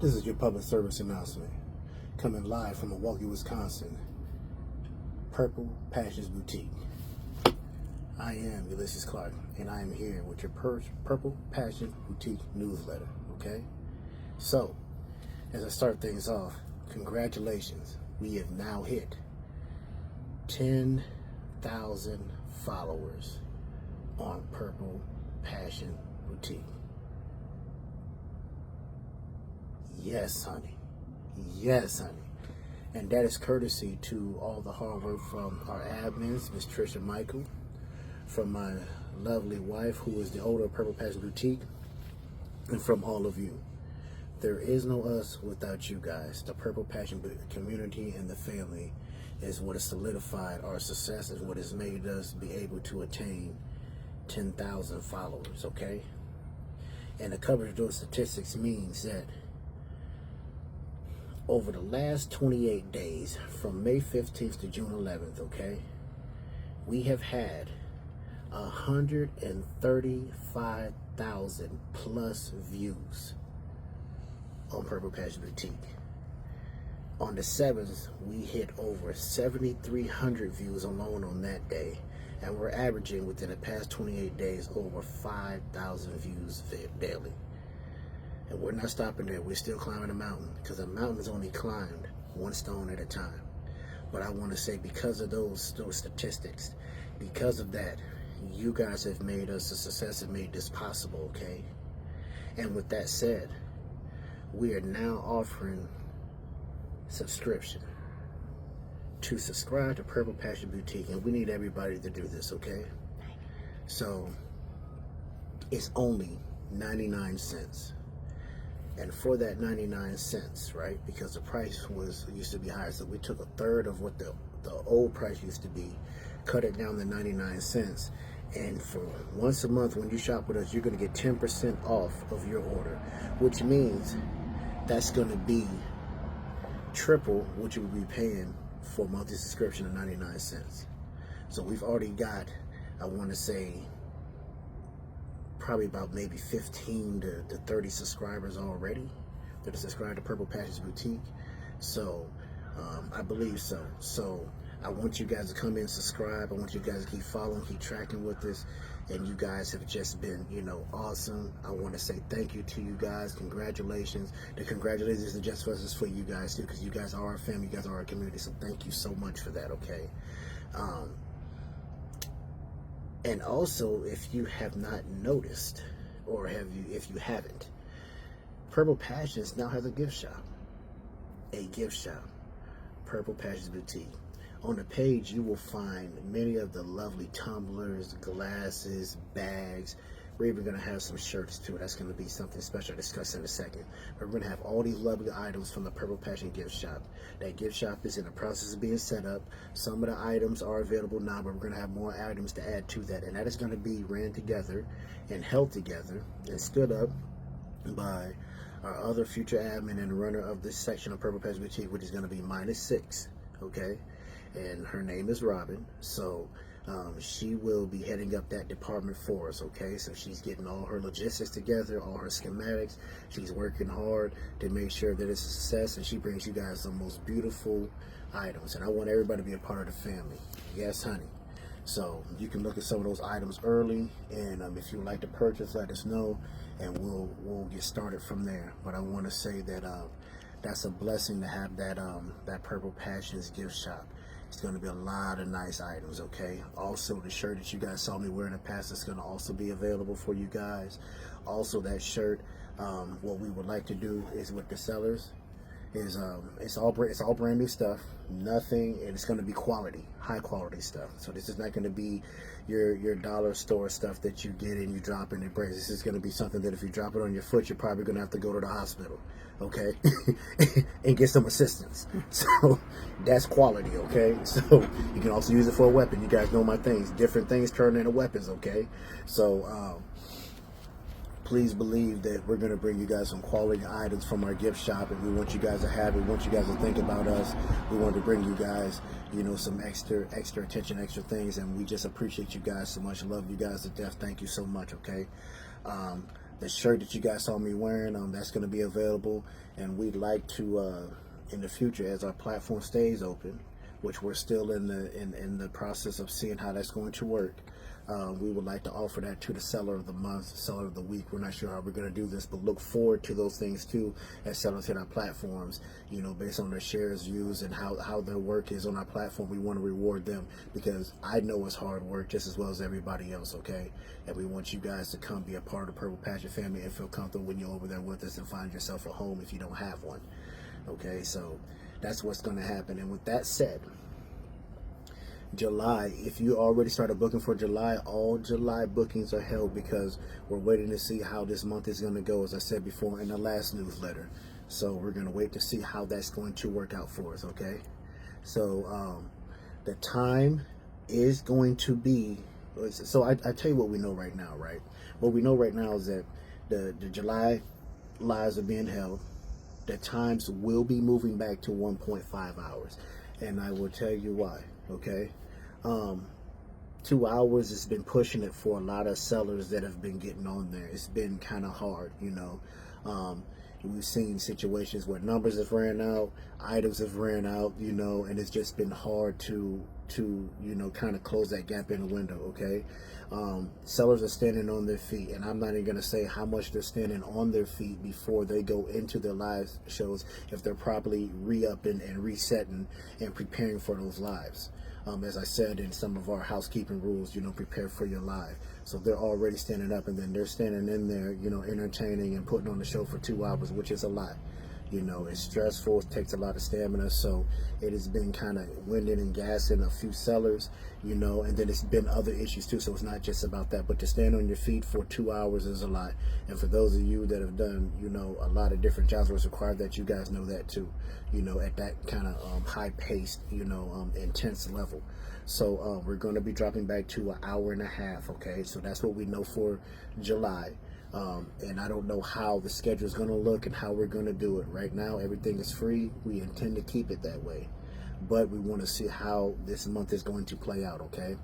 This is your public service announcement coming live from Milwaukee, Wisconsin. Purple Passions Boutique. I am Ulysses Clark, and I am here with your Purple Passion Boutique newsletter. Okay? So, as I start things off, congratulations. We have now hit 10,000 followers on Purple Passion Boutique. Yes, honey. Yes, honey. And that is courtesy to all the hard work from our admins, Miss Trisha Michael, from my lovely wife, who is the owner of Purple Passion Boutique, and from all of you. There is no us without you guys. The Purple Passion community and the family is what has solidified our success, and what has made us be able to attain 10,000 followers, okay? And the coverage of those statistics means that over the last 28 days, from May 15th to June 11th, okay, we have had 135,000 plus views on Purple Passion Boutique. On the 7th, we hit over 7,300 views alone on that day, and we're averaging within the past 28 days over 5,000 views daily. And we're not stopping there. We're still climbing the mountain, because the mountain is only climbed one stone at a time. But I want to say, because of those statistics, because of that, you guys have made us a success and made this possible, okay? And with that said, we are now offering subscription to subscribe to Purple Passion Boutique, and we need everybody to do this, okay? So it's only 99 cents. And for that 99 cents, right, because the price used to be higher, so we took a third of what the old price used to be, cut it down to 99 cents, and for once a month when you shop with us, you're going to get 10% off of your order, which means that's going to be triple what you would be paying for a monthly subscription of 99 cents. So we've already got, I want to say, probably about maybe 15 to 30 subscribers already that are subscribed to Purple Passions Boutique. So I believe so. So I want you guys to come in and subscribe. I want you guys to keep following, keep tracking with us. And you guys have just been, awesome. I want to say thank you to you guys. Congratulations. The congratulations isn't just for us, it's for you guys too, because you guys are our family, you guys are our community. So thank you so much for that, okay? And also, if you have not noticed, or if you haven't, Purple Passions now has a gift shop. A gift shop. Purple Passions Boutique. On the page, you will find many of the lovely tumblers, glasses, bags. We're even going to have some shirts too. That's going to be something special I'll discuss in a second. But we're going to have all these lovely items from the Purple Passion gift shop. That gift shop is in the process of being set up. Some of the items are available now, but we're going to have more items to add to that. And that is going to be ran together and held together and stood up by our other future admin and runner of this section of Purple Passion Boutique, which is going to be -6, okay? And her name is Robin. So she will be heading up that department for us, okay? So she's getting all her logistics together, all her schematics. She's working hard to make sure that it's a success, and she brings you guys the most beautiful items. And I want everybody to be a part of the family. Yes, honey. So you can look at some of those items early, and if you would like to purchase, let us know, and we'll get started from there. But I want to say that that's a blessing to have that Purple Passions gift shop. It's going to be a lot of nice items, okay? Also, the shirt that you guys saw me wear in the past is going to also be available for you guys. Also, that shirt, what we would like to do is with the sellers is it's all brand new stuff, nothing, and it's going to be quality, high quality stuff. So this is not going to be your dollar store stuff that you get and you drop and it breaks. This is going to be something that if you drop it on your foot, you're probably going to have to go to the hospital, okay, and get some assistance. So that's quality, okay? So you can also use it for a weapon. You guys know my things. Different things turn into weapons, okay? So please believe that we're going to bring you guys some quality items from our gift shop, and we want you guys to have it. We want you guys to think about us. We want to bring you guys, some extra attention, extra things, and we just appreciate you guys so much. Love you guys to death. Thank you so much, okay? The shirt that you guys saw me wearing, that's going to be available, and we'd like to, in the future, as our platform stays open, which we're still in the process of seeing how that's going to work. We would like to offer that to the seller of the month, seller of the week. We're not sure how we're going to do this, but look forward to those things too as sellers hit our platforms. You know, based on their shares, views, and how their work is on our platform, we want to reward them, because I know it's hard work just as well as everybody else, okay? And we want you guys to come be a part of the Purple Passion family and feel comfortable when you're over there with us and find yourself a home if you don't have one, okay? So that's what's going to happen. And with that said, July, if you already started booking for July, all July bookings are held because we're waiting to see how this month is going to go, as I said before in the last newsletter. So we're going to wait to see how that's going to work out for us, okay? So the time is going to be, so I tell you what we know right now, right? What we know right now is that the July lives are being held. The times will be moving back to 1.5 hours. And I will tell you why, okay? 2 hours has been pushing it for a lot of sellers that have been getting on there. It's been kind of hard, you know. We've seen situations where numbers have ran out, items have ran out, you know, and it's just been hard to you know, kind of close that gap in the window, okay? Sellers are standing on their feet, and I'm not even going to say how much they're standing on their feet before they go into their live shows if they're properly re-upping and resetting and preparing for those lives. As I said in some of our housekeeping rules, you know, prepare for your live. So they're already standing up, and then they're standing in there, you know, entertaining and putting on the show for 2 hours, which is a lot. You know, it's stressful, it takes a lot of stamina, so it has been kind of winding and gassing a few sellers, you know, and then it's been other issues too, so it's not just about that. But to stand on your feet for 2 hours is a lot. And for those of you that have done, you know, a lot of different jobs where it's required, that you guys know that too, you know, at that kind of high-paced, you know, intense level. So we're going to be dropping back to an hour and a half, okay? So that's what we know for July. And I don't know how the schedule is going to look and how we're going to do it. Right now, everything is free. We intend to keep it that way. But we want to see how this month is going to play out, okay?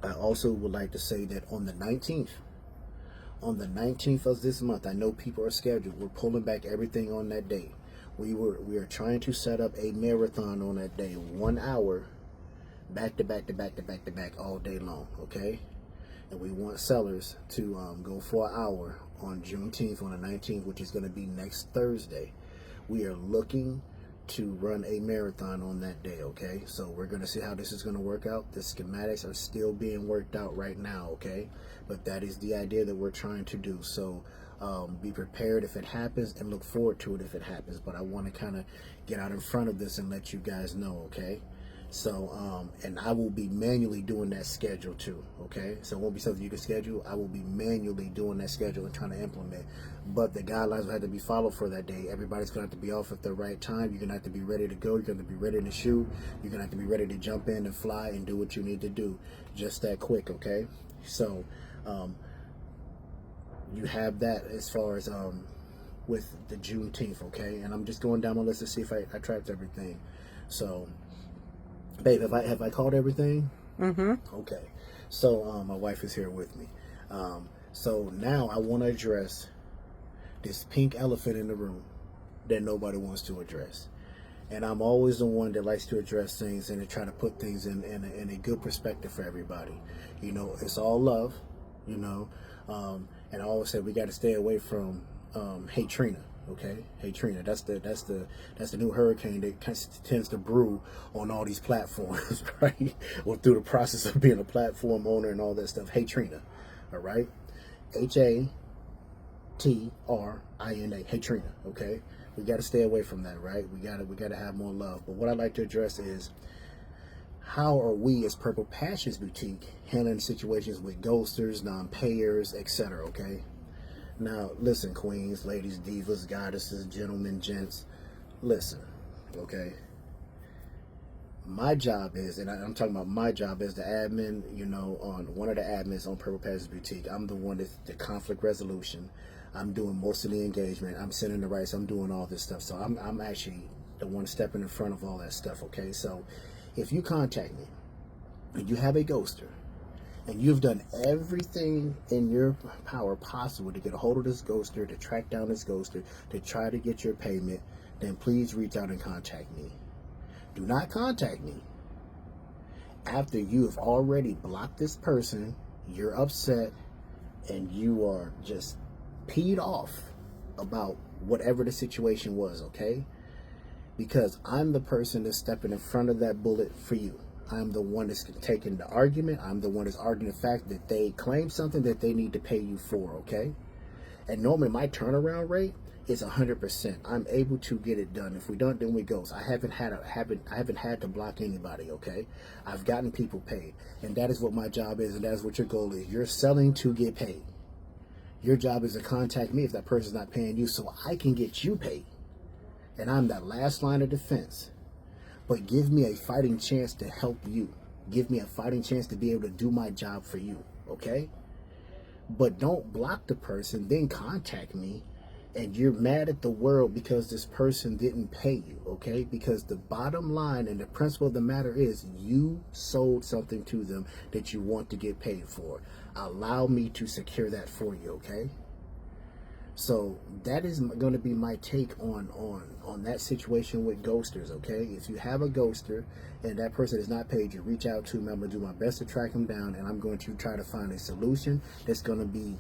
I also would like to say that on the 19th of this month, I know people are scheduled. We're pulling back everything on that day. We are trying to set up a marathon on that day, 1 hour, back to back to back to back to back all day long, okay? And we want sellers to go for an hour on Juneteenth, on the 19th, which is going to be next Thursday. We are looking to run a marathon on that day, okay? So we're going to see how this is going to work out. The schematics are still being worked out right now, okay? But that is the idea that we're trying to do. So be prepared if it happens, and look forward to it if it happens. But I want to kind of get out in front of this and let you guys know, okay? So, and I will be manually doing that schedule too, okay? So it won't be something you can schedule. I will be manually doing that schedule and trying to implement. But the guidelines will have to be followed for that day. Everybody's going to have to be off at the right time. You're going to have to be ready to go. You're going to be ready to shoot. You're going to have to be ready to jump in and fly and do what you need to do. Just that quick, okay? So, you have that as far as with the Juneteenth, okay? And I'm just going down my list to see if I tracked everything. So, babe, have I called everything? Mm-hmm. Okay. So my wife is here with me. So now I want to address this pink elephant in the room that nobody wants to address. And I'm always the one that likes to address things and to try to put things in a good perspective for everybody. You know, it's all love, you know. And I always say we got to stay away from Hey Trina. Okay, Hey Trina, that's the new hurricane that tends to brew on all these platforms, right? Or through the process of being a platform owner and all that stuff. Hey Trina, all right? HATRINA. Hey Trina, okay? We got to stay away from that, right? We got to have more love. But what I'd like to address is, how are we as Purple Passions Boutique handling situations with ghosters, non-payers, etc., okay? Now, listen, queens, ladies, divas, goddesses, gentlemen, gents, listen, okay? My job is, and I'm talking about my job as the admin, you know, on one of the admins on Purple Passions Boutique. I'm the one that's the conflict resolution. I'm doing most of the engagement. I'm sending the rights. I'm doing all this stuff. So I'm actually the one stepping in front of all that stuff, okay? So if you contact me and you have a ghoster, and you've done everything in your power possible to get a hold of this ghoster, to track down this ghoster, to try to get your payment, then please reach out and contact me. Do not contact me after you have already blocked this person, you're upset, and you are just peed off about whatever the situation was, okay? Because I'm the person that's stepping in front of that bullet for you. I'm the one that's taking the argument. I'm the one that's arguing the fact that they claim something that they need to pay you for, okay? And normally my turnaround rate is 100%. I'm able to get it done. If we don't, then we goes. I haven't had to block anybody, okay? I've gotten people paid. And that is what my job is, and that is what your goal is. You're selling to get paid. Your job is to contact me if that person's not paying you so I can get you paid. And I'm that last line of defense. But give me a fighting chance to help you. Give me a fighting chance to be able to do my job for you, okay? But don't block the person, then contact me, and you're mad at the world because this person didn't pay you, okay? Because the bottom line and the principle of the matter is you sold something to them that you want to get paid for. Allow me to secure that for you, okay? So that is going to be my take on that situation with ghosters, okay? If you have a ghoster and that person has not paid you, reach out to me. I'm going to do my best to track them down, and I'm going to try to find a solution that's going to be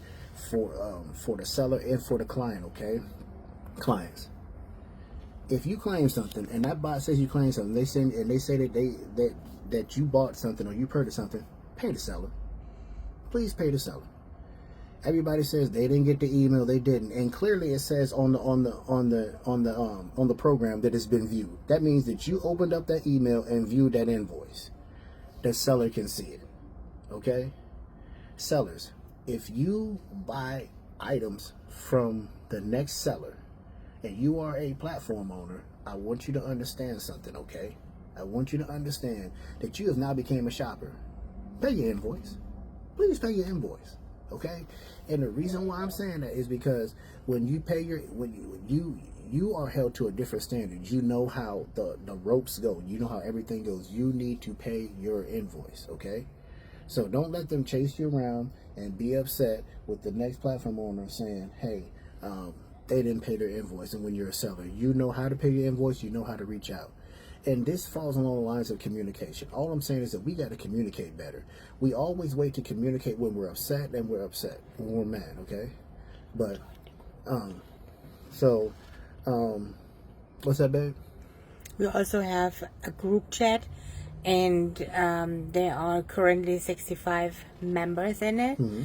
for the seller and for the client, okay? Clients. If you claim something and that bot says you claim something, they say that you bought something or you purchased something, pay the seller. Please pay the seller. Everybody says they didn't get the email, they didn't, and clearly it says on the program that it's been viewed. That means that you opened up that email and viewed that invoice. The seller can see it. Okay? Sellers, if you buy items from the next seller and you are a platform owner, I want you to understand something, okay? I want you to understand that you have now become a shopper. Pay your invoice. Please pay your invoice. Okay, and the reason why I'm saying that is because when you pay you are held to a different standard. You know how the ropes go. You know how everything goes. You need to pay your invoice. Okay, so don't let them chase you around and be upset with the next platform owner saying, "Hey, they didn't pay their invoice." And when you're a seller, you know how to pay your invoice. You know how to reach out. And this falls along the lines of communication. All I'm saying is that we got to communicate better. We always wait to communicate when we're upset, and we're upset when we're mad, okay? But, what's that, babe? We also have a group chat, and there are currently 65 members in it. Mm-hmm.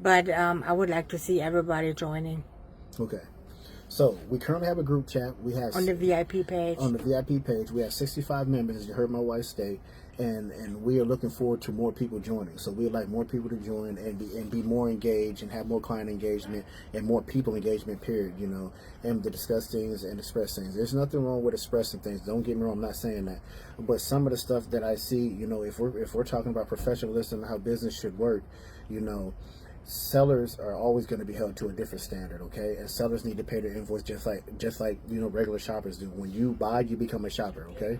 But I would like to see everybody joining. Okay. So we currently have a group chat. We have on the VIP page. On the VIP page, we have 65 members, as you heard my wife state, and we are looking forward to more people joining. So we'd like more people to join and be more engaged and have more client engagement and more people engagement. Period. You know, and to discuss things and express things. There's nothing wrong with expressing things. Don't get me wrong. I'm not saying that, but some of the stuff that I see, you know, if we're talking about professionalism and how business should work, you know. Sellers are always going to be held to a different standard, okay? And sellers need to pay their invoice just like you know regular shoppers do. When you buy, you become a shopper, okay?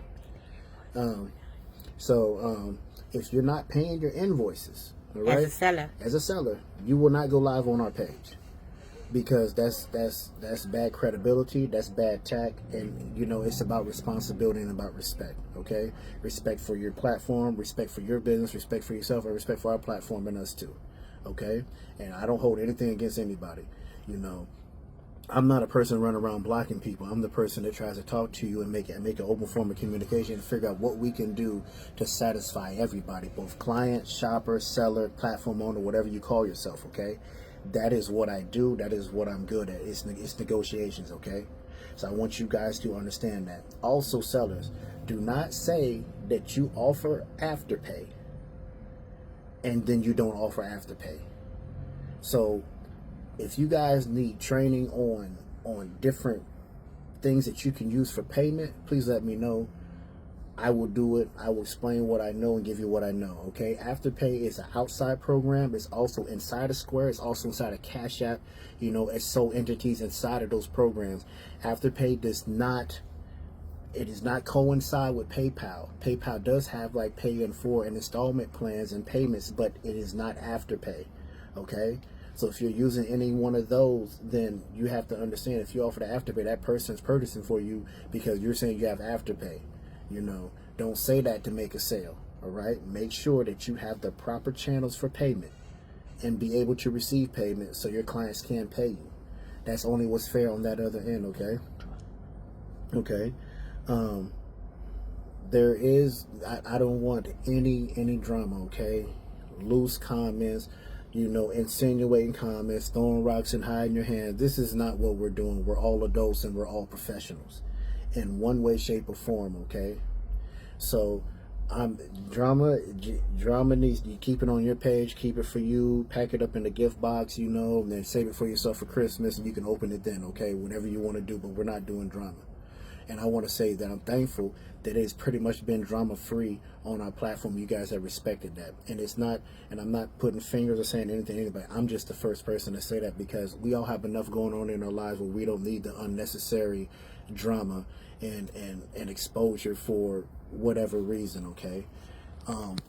If you're not paying your invoices, all right? As a seller, you will not go live on our page because that's bad credibility, that's bad tact, and you know it's about responsibility and about respect, okay? Respect for your platform, respect for your business, respect for yourself, and respect for our platform and us too. Okay, and I don't hold anything against anybody. You know, I'm not a person running around blocking people. I'm the person that tries to talk to you and make an open form of communication and figure out what we can do to satisfy everybody, both client, shopper, seller, platform owner, whatever you call yourself. Okay, that is what I do. That is what I'm good at. It's negotiations. Okay, so I want you guys to understand that. Also, sellers, do not say that you offer Afterpay and then you don't offer Afterpay. So if you guys need training on different things that you can use for payment, please let me know. I will do it. I will explain what I know and give you what I know, okay? Afterpay is an outside program. It's also inside of Square. It's also inside of Cash App. You know, it's sole entities inside of those programs. Afterpay does not it does not coincide with PayPal. PayPal does have like pay in full and installment plans and payments, but it is not Afterpay. Okay? So if you're using any one of those, then you have to understand, if you offer the Afterpay, that person's purchasing for you because you're saying you have Afterpay. You know, don't say that to make a sale. All right? Make sure that you have the proper channels for payment and be able to receive payment so your clients can pay you. That's only what's fair on that other end, okay? Okay. There is, I don't want any drama, okay? Loose comments, you know, insinuating comments, throwing rocks and hiding your hand. This is not what we're doing. We're all adults and we're all professionals in one way, shape, or form, okay? So, drama needs, you keep it on your page, keep it for you, pack it up in the gift box, you know, and then save it for yourself for Christmas, and you can open it then, okay? Whatever you want to do, but we're not doing drama. And I want to say that I'm thankful that it's pretty much been drama-free on our platform. You guys have respected that. And it's not, and I'm not putting fingers or saying anything to anybody. I'm just the first person to say that because we all have enough going on in our lives where we don't need the unnecessary drama and exposure for whatever reason, okay?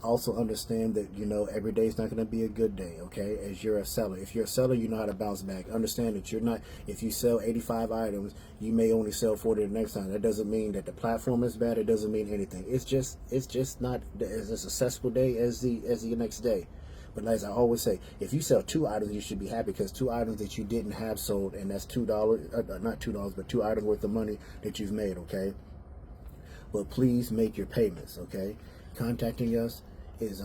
Also understand that, you know, every day is not going to be a good day, okay? As you're a seller. If you're a seller, you know how to bounce back. Understand that you're not, if you sell 85 items, you may only sell 40 the next time. That doesn't mean that the platform is bad. It doesn't mean anything. It's just not as a successful day as the next day. But as I always say, if you sell 2 items, you should be happy because 2 items that you didn't have sold, and that's $2, not $2, but 2 items worth of money that you've made, okay? But please make your payments, okay? Contacting us is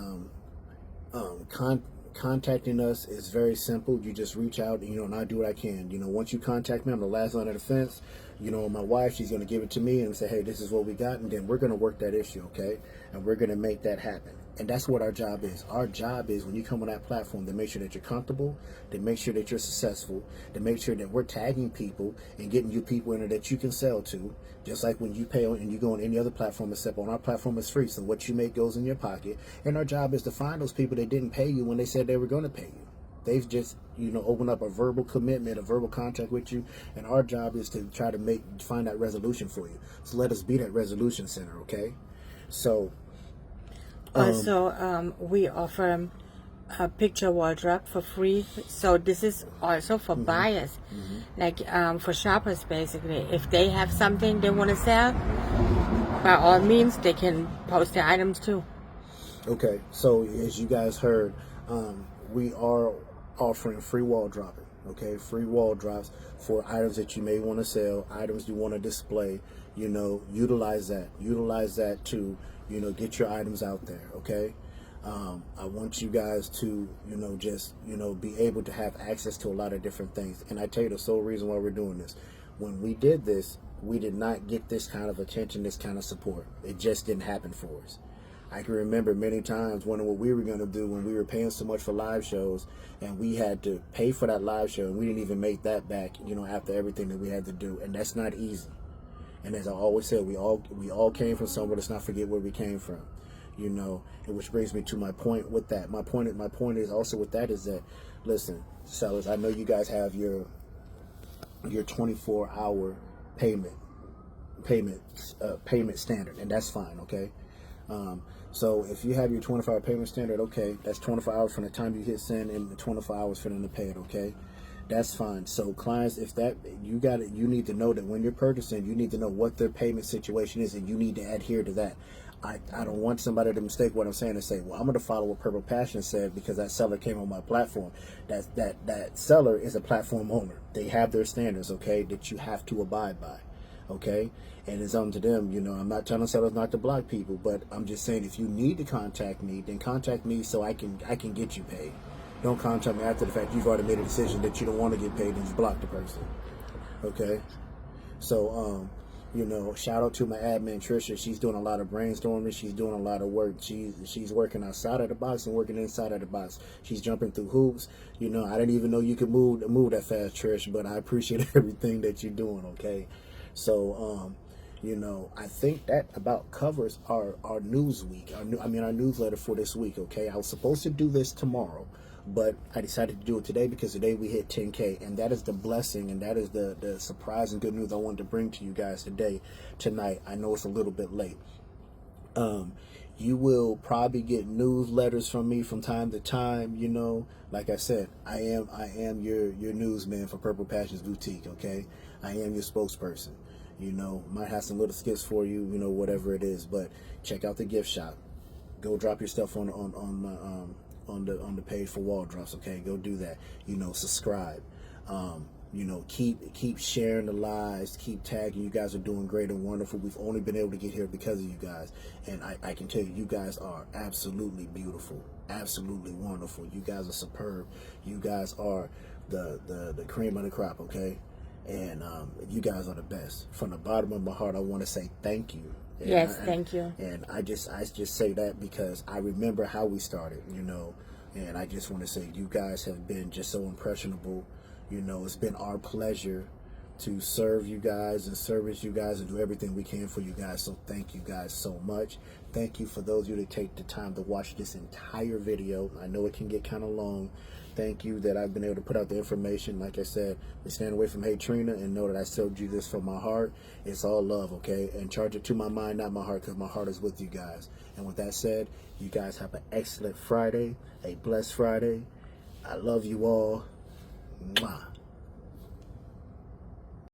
contacting us is very simple. You just reach out, you know, and I do what I can. You know, once you contact me, I'm the last line of the fence. You know, my wife, she's going to give it to me and say, hey, this is what we got, and then we're going to work that issue, okay? And we're going to make that happen. And that's what our job is. Our job is, when you come on that platform, to make sure that you're comfortable, to make sure that you're successful, to make sure that we're tagging people and getting you people in there that you can sell to. Just like when you pay on and you go on any other platform except on our platform, is free. So what you make goes in your pocket. And our job is to find those people that didn't pay you when they said they were going to pay you. They've just, you know, opened up a verbal commitment, a verbal contract with you, and our job is to try to find that resolution for you. So let us be that resolution center, okay? So also, we offer a picture wardrobe for free. So this is also for buyers, like for shoppers, basically. If they have something they want to sell, by all means, they can post their items too. Okay, so as you guys heard, we are offering free wall dropping, okay? Free wall drops for items that you may want to sell, items you want to display, you know, utilize that to, you know, get your items out there, okay? I want you guys to, you know, just, you know, be able to have access to a lot of different things. And I tell you the sole reason why we're doing this. When we did this, we did not get this kind of attention, this kind of support. It just didn't happen for us. I can remember many times wondering what we were going to do when we were paying so much for live shows, and we had to pay for that live show, and we didn't even make that back, you know, after everything that we had to do. And that's not easy. And as I always said, we all came from somewhere. Let's not forget where we came from, you know. And which brings me to my point with that. My point is also with that is that, listen, sellers, I know you guys have your 24-hour payment standard, and that's fine, okay? So if you have your 24-hour payment standard, okay, that's 24 hours from the time you hit send and the 24 hours for them to pay it, okay? That's fine. So clients, if that, you need to know that when you're purchasing, you need to know what their payment situation is, and you need to adhere to that. I don't want somebody to mistake what I'm saying and say, well, I'm going to follow what Purple Passion said because that seller came on my platform. That seller is a platform owner. They have their standards, okay, that you have to abide by. Okay, and it's up to them. You know, I'm not telling sellers not to block people, but I'm just saying if you need to contact me, then contact me so I can get you paid. Don't contact me after the fact you've already made a decision that you don't want to get paid and just block the person. Okay, so you know, shout out to my admin Trisha. She's doing a lot of brainstorming. She's doing a lot of work. She's working outside of the box and working inside of the box. She's jumping through hoops. You know, I didn't even know you could move that fast, Trish, but I appreciate everything that you're doing. Okay. So, you know, I think that about covers our news week. Our newsletter for this week. Okay, I was supposed to do this tomorrow, But I decided to do it today because today we hit 10K, and that is the blessing, and that is the surprise and good news I wanted to bring to you guys tonight. I know it's a little bit late. You will probably get newsletters from me from time to time. You know, like I said, I am your newsman for Purple Passions Boutique. Okay, I am your spokesperson. You know, might have some little skits for you. You know, whatever it is. But check out the gift shop. Go drop your stuff on the page for Wall Drops. Okay, go do that. You know, subscribe. You know, keep sharing the lives, keep tagging. You guys are doing great and wonderful. We've only been able to get here because of you guys, and I can tell you, you guys are absolutely beautiful, absolutely wonderful. You guys are superb. You guys are the cream of the crop. Okay, and you guys are the best. From the bottom of my heart, I want to say thank you. And Yes, thank you. And I just say that because I remember how we started, you know, and I just want to say you guys have been just so impressionable. You know, it's been our pleasure to serve you guys and service you guys and do everything we can for you guys. So thank you guys so much. Thank you for those of you that take the time to watch this entire video. I know it can get kind of long. Thank you that I've been able to put out the information. Like I said, stand away from Hey Trina and know that I sold you this from my heart. It's all love, okay? And charge it to my mind, not my heart, because my heart is with you guys. And with that said, you guys have an excellent Friday, a blessed Friday. I love you all. Mwah.